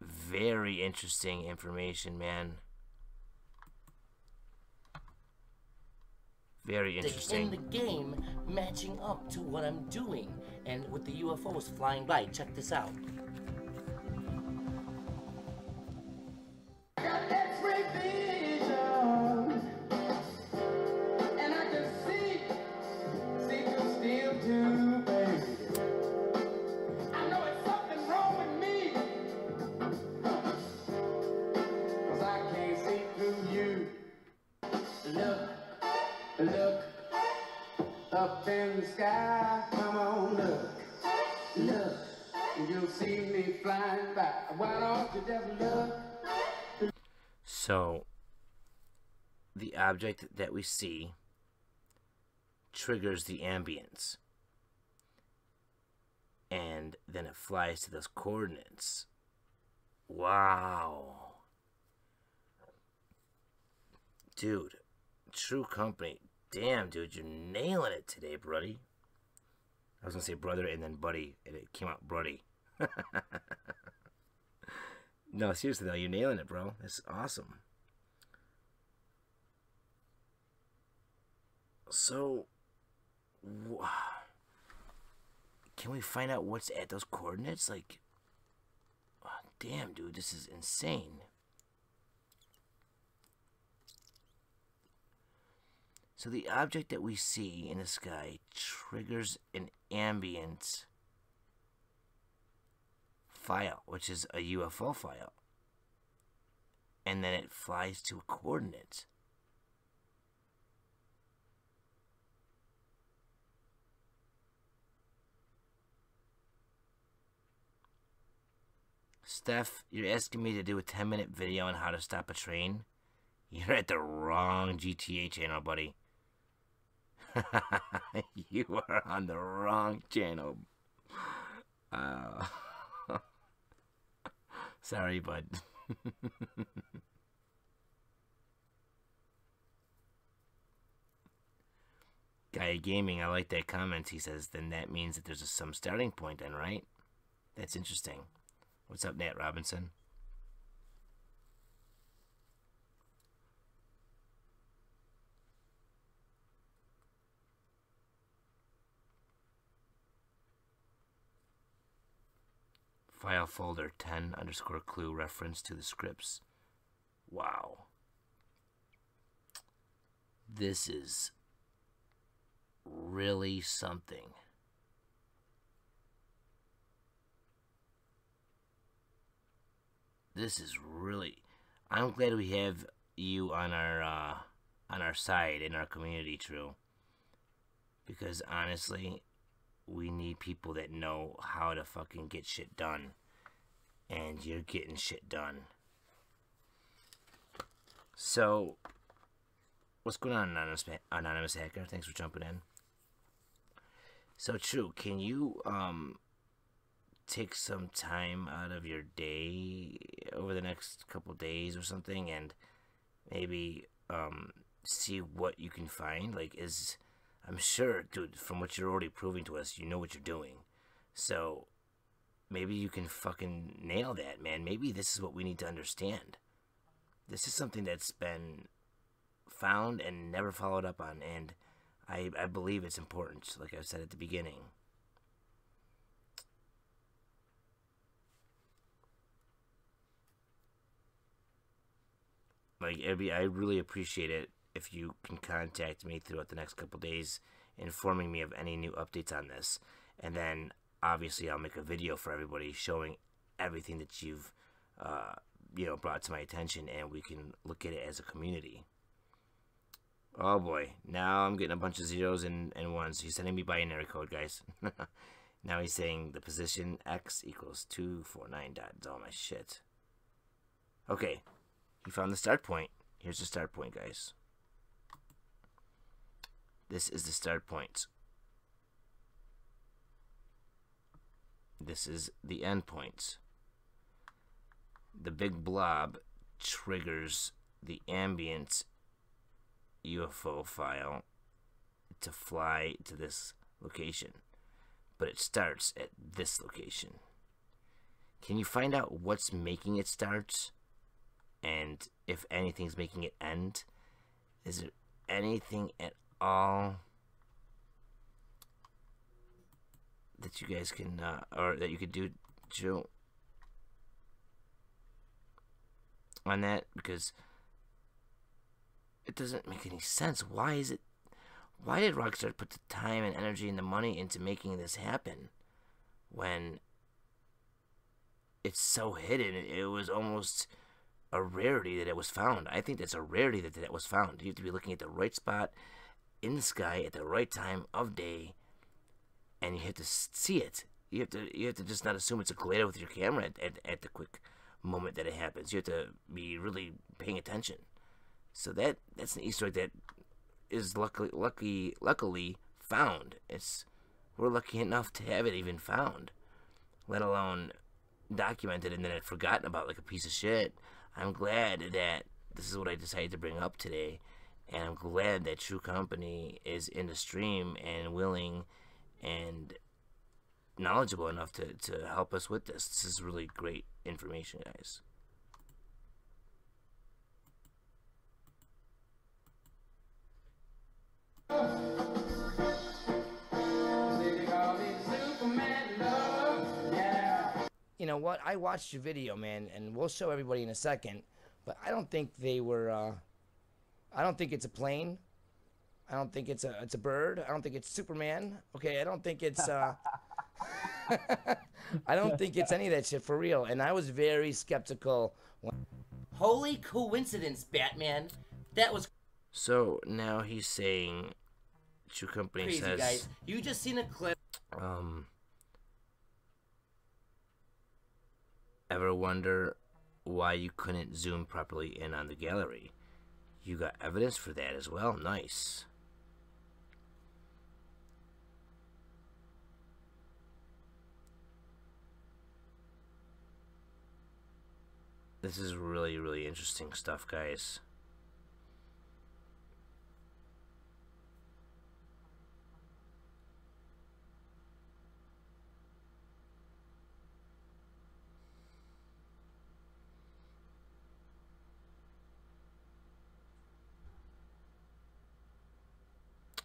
Very interesting information, man. Very interesting. In the game, matching up to what I'm doing, and with the UFOs flying by. Check this out. Got X-ray vision, and I can see through steel too, baby. I know it's something wrong with me, 'cause I can't see through you. Look up in the sky, come on, look, and you'll see me flying by. Why don't you just look? So, the object that we see triggers the ambience. And then it flies to those coordinates. Wow. Dude, True Company. Damn, dude, you're nailing it today, buddy. I was going to say brother and then buddy, and it came out bruddy. No, seriously, though, you're nailing it, bro. That's awesome. So, can we find out what's at those coordinates? Like, oh, damn, dude, this is insane. So the object that we see in the sky triggers an ambient file, which is a UFO file. And then it flies to a coordinate. Steph, you're asking me to do a 10-minute video on how to stop a train? You're at the wrong GTA channel, buddy. You are on the wrong channel. Sorry, bud. Guy Gaming, I like that comment. He says, then that means that there's some starting point then, right? That's interesting. What's up, Nat Robinson? File folder 10 underscore clue reference to the scripts. Wow. This is really something. This is really... I'm glad we have you on our side in our community, True. Because honestly, we need people that know how to fucking get shit done. And you're getting shit done. So, what's going on, Anonymous Hacker? Thanks for jumping in. So, True, can you take some time out of your day over the next couple days or something and maybe see what you can find? Like, I'm sure, dude, from what you're already proving to us, you know what you're doing. So, maybe you can fucking nail that, man. Maybe this is what we need to understand. This is something that's been found and never followed up on, and I believe it's important, like I said at the beginning. Like, I really appreciate it if you can contact me throughout the next couple days, informing me of any new updates on this. And then, obviously, I'll make a video for everybody showing everything that you've, brought to my attention, and we can look at it as a community. Oh boy, now I'm getting a bunch of zeros and ones. He's sending me binary code, guys. Now he's saying the position x equals 249 dot. Oh my shit. Okay, he found the start point. Here's the start point, guys. This is the start point. This is the end point. The big blob triggers the ambient UFO file to fly to this location, but it starts at this location. Can you find out what's making it start, and if anything's making it end? Is there anything at all that you guys can or that you could do, Joe, on that? Because it doesn't make any sense. Why did Rockstar put the time and energy and the money into making this happen when it's so hidden? It was almost a rarity that it was found. I think that's a rarity that it was found. You have to be looking at the right spot in the sky at the right time of day, and you have to see it. You have to just not assume it's a glider with your camera at the quick moment that it happens. You have to be really paying attention. So that's an Easter egg that is luckily found. We're lucky enough to have it even found, let alone documented and then it forgotten about like a piece of shit. I'm glad that this is what I decided to bring up today, and I'm glad that True Company is in the stream and willing and knowledgeable enough to help us with this. This is really great information, guys. You know what? I watched your video, man, and we'll show everybody in a second. But I don't think they were. I don't think it's a plane. I don't think it's a bird. I don't think it's Superman. Okay, I don't think it's. I don't think it's any of that shit for real. And I was very skeptical. Holy coincidence, Batman. That was So now he's saying, True Company crazy, says, guys. You just seen a clip. Ever wonder why you couldn't zoom properly in on the gallery? You got evidence for that as well. Nice. This is really, really interesting stuff, guys.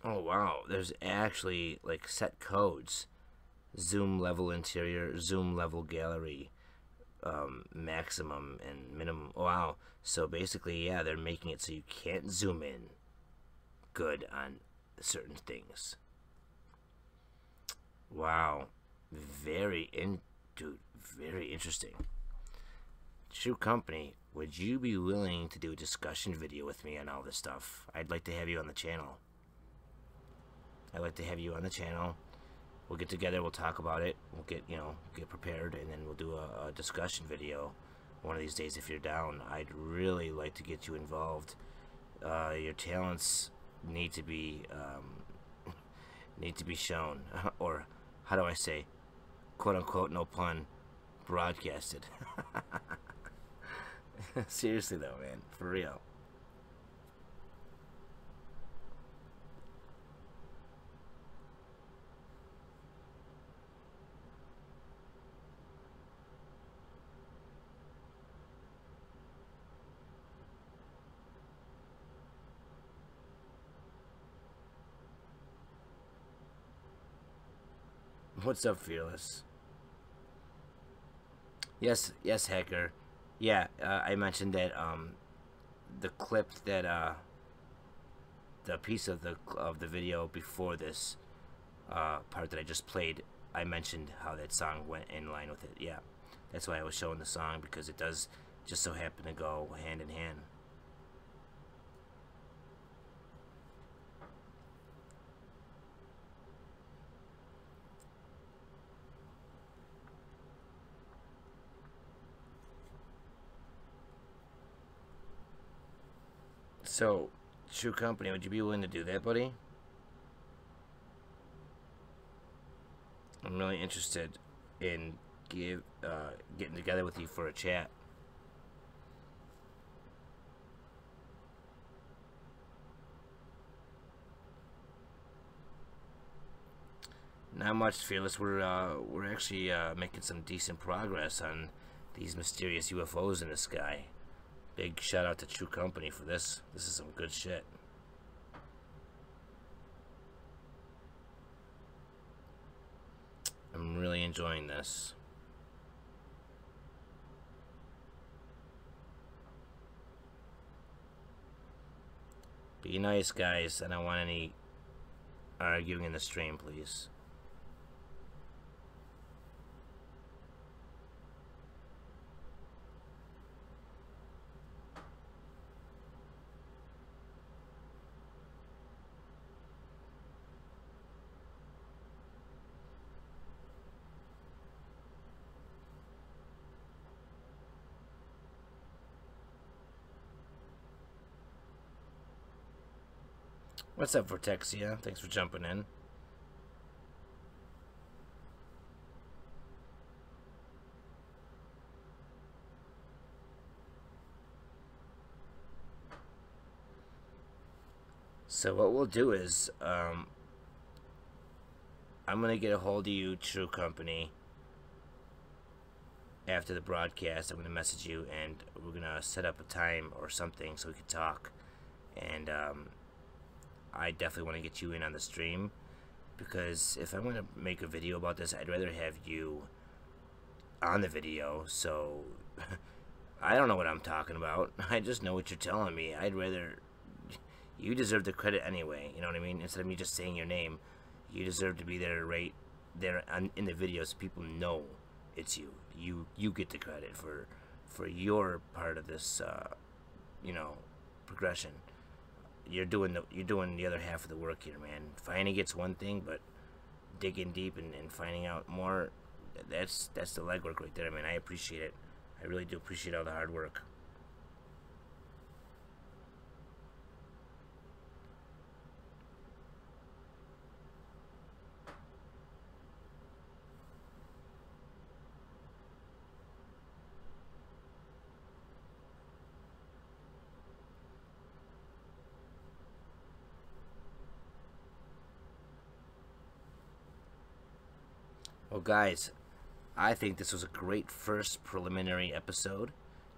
Oh wow, there's actually like set codes. Zoom level interior, zoom level gallery, maximum and minimum. Wow. So basically, yeah, they're making it so you can't zoom in good on certain things. Wow. Very interesting. True Company, would you be willing to do a discussion video with me on all this stuff? I'd like to have you on the channel. I'd like to have you on the channel. We'll get together, we'll talk about it, we'll get prepared, and then we'll do a discussion video one of these days if you're down. I'd really like to get you involved. Your talents need to be shown, or how do I say, quote unquote, no pun, broadcasted. Seriously though, man, for real. What's up, Fearless? Yes, yes, Hacker. Yeah, I mentioned that the clip that the piece of the video before this part that I just played, I mentioned how that song went in line with it. Yeah, that's why I was showing the song, because it does just so happen to go hand in hand. So, True Company, would you be willing to do that, buddy? I'm really interested in getting together with you for a chat. Not much, Fearless. We're actually making some decent progress on these mysterious UFOs in the sky. Big shout out to True Company for this. This is some good shit. I'm really enjoying this. Be nice, guys. I don't want any arguing in the stream, please. What's up, Vortexia? Thanks for jumping in. So what we'll do is, I'm going to get a hold of you, True Company, after the broadcast. I'm going to message you, and we're going to set up a time or something so we can talk. And, I definitely want to get you in on the stream, because if I want to make a video about this, I'd rather have you on the video. So I don't know what I'm talking about. I just know what you're telling me. I'd rather, you deserve the credit anyway, you know what I mean? Instead of me just saying your name, you deserve to be there right there in the video, so people know it's you. You get the credit for your part of this you know, progression. You're doing the other half of the work here, man. Finding gets one thing, but digging deep and finding out more, that's the legwork right there. I mean, I appreciate it. I really do appreciate all the hard work. Well, guys, I think this was a great first preliminary episode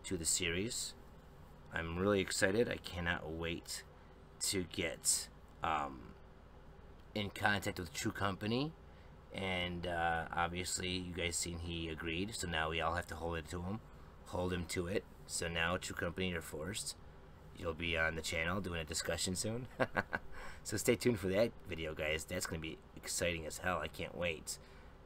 to the series. I'm really excited. I cannot wait to get in contact with True Company. And obviously, you guys seen he agreed, so now we all have to hold him to it. So now, True Company, you're forced. You'll be on the channel doing a discussion soon. So stay tuned for that video, guys. That's going to be exciting as hell. I can't wait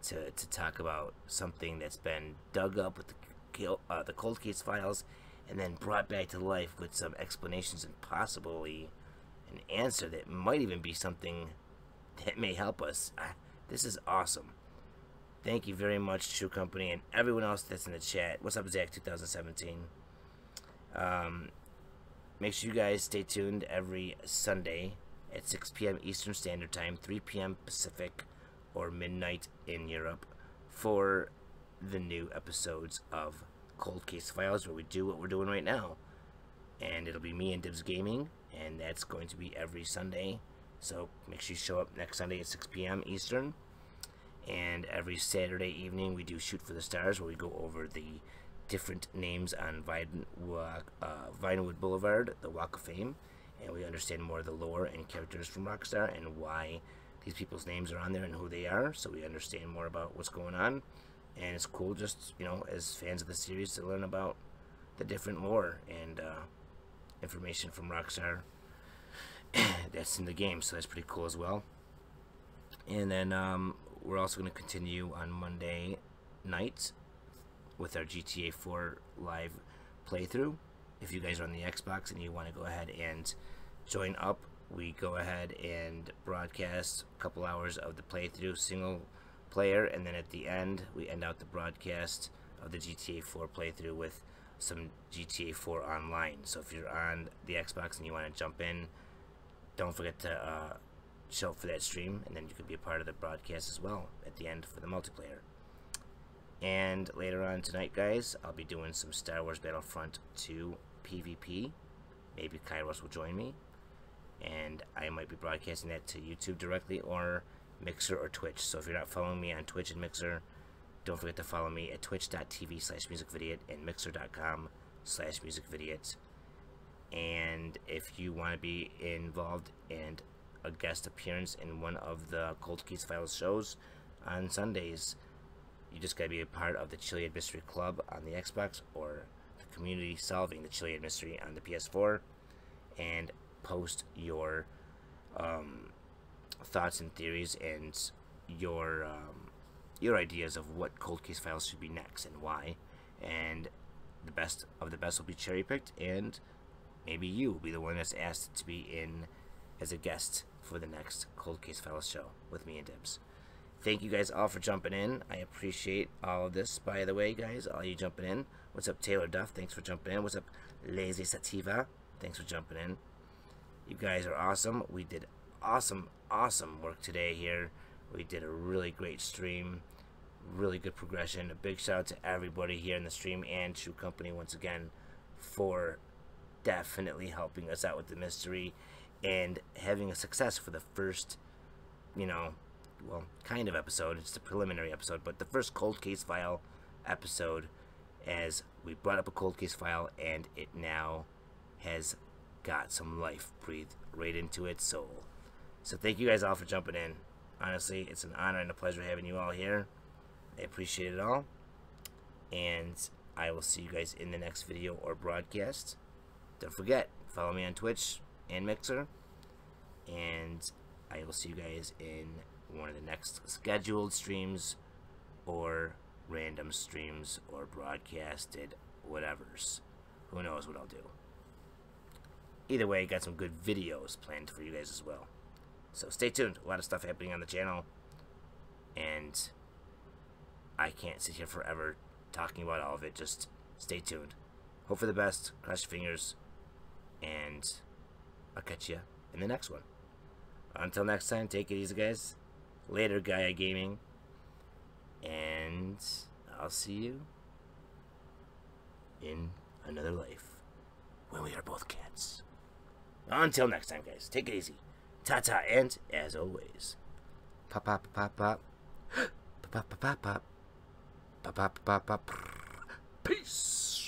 to talk about something that's been dug up with the cold case files and then brought back to life with some explanations and possibly an answer that might even be something that may help us. This is awesome. Thank you very much, True Company, and everyone else that's in the chat. What's up, Zach 2017? Make sure you guys stay tuned every Sunday at 6 p.m. Eastern Standard Time, 3 p.m. Pacific, or midnight in Europe, for the new episodes of Cold Case Files, where we do what we're doing right now. And it'll be me and Dibs Gaming, and that's going to be every Sunday. So make sure you show up next Sunday at 6 p.m. Eastern. And every Saturday evening we do Shoot for the Stars, where we go over the different names on Vinewood Boulevard, the Walk of Fame, and we understand more of the lore and characters from Rockstar and why these people's names are on there and who they are, so we understand more about what's going on. And it's cool, just, you know, as fans of the series, to learn about the different lore and information from Rockstar that's in the game, so that's pretty cool as well. And then we're also going to continue on Monday night with our GTA 4 live playthrough. If you guys are on the Xbox and you want to go ahead and join up, we go ahead and broadcast a couple hours of the playthrough single player, and then at the end we end out the broadcast of the GTA 4 playthrough with some GTA 4 online. So if you're on the Xbox and you want to jump in, don't forget to show up for that stream, and then you could be a part of the broadcast as well at the end for the multiplayer. And later on tonight, guys, I'll be doing some Star Wars Battlefront 2 PvP. Maybe Kairos will join me, and I might be broadcasting that to YouTube directly, or Mixer or Twitch. So if you're not following me on Twitch and Mixer, don't forget to follow me at twitch.tv/MusicVidiot and mixer.com/MusicVidiot. And if you want to be involved in a guest appearance in one of the Cold Case Files shows on Sundays, you just gotta be a part of the Chiliad Mystery Club on the Xbox, or the community solving the Chiliad Mystery on the PS4, and post your thoughts and theories and your ideas of what Cold Case Files should be next and why. And the best of the best will be cherry picked, and maybe you will be the one that's asked to be in as a guest for the next Cold Case Files show with me and Dibs. Thank you guys all for jumping in. I appreciate all of this, by the way, guys. All you jumping in. What's up, Taylor Duff? Thanks for jumping in. What's up, Lazy Sativa? Thanks for jumping in. You guys are awesome. We did awesome work today here. We did a really great stream. Really good progression. A big shout out to everybody here in the stream and Shoe Company once again for definitely helping us out with the mystery and having a success for the first, you know, well, kind of episode. It's the preliminary episode, but the first Cold Case File episode, as we brought up a Cold Case File and it now has got some life breathed right into its soul. So thank you guys all for jumping in. Honestly, it's an honor and a pleasure having you all here. I appreciate it all, and I will see you guys in the next video or broadcast. Don't forget, follow me on Twitch and Mixer, and I will see you guys in one of the next scheduled streams or random streams or broadcasted whatevers. Who knows what I'll do. Either way, got some good videos planned for you guys as well. So stay tuned. A lot of stuff happening on the channel, and I can't sit here forever talking about all of it. Just stay tuned. Hope for the best. Cross your fingers, and I'll catch you in the next one. Until next time, take it easy, guys. Later, Gaia Gaming, and I'll see you in another life when we are both cats. Until next time, guys, take it easy. Ta-ta, and as always, pop pop pop pop pop pop pop pop pop pop pop pop. Peace.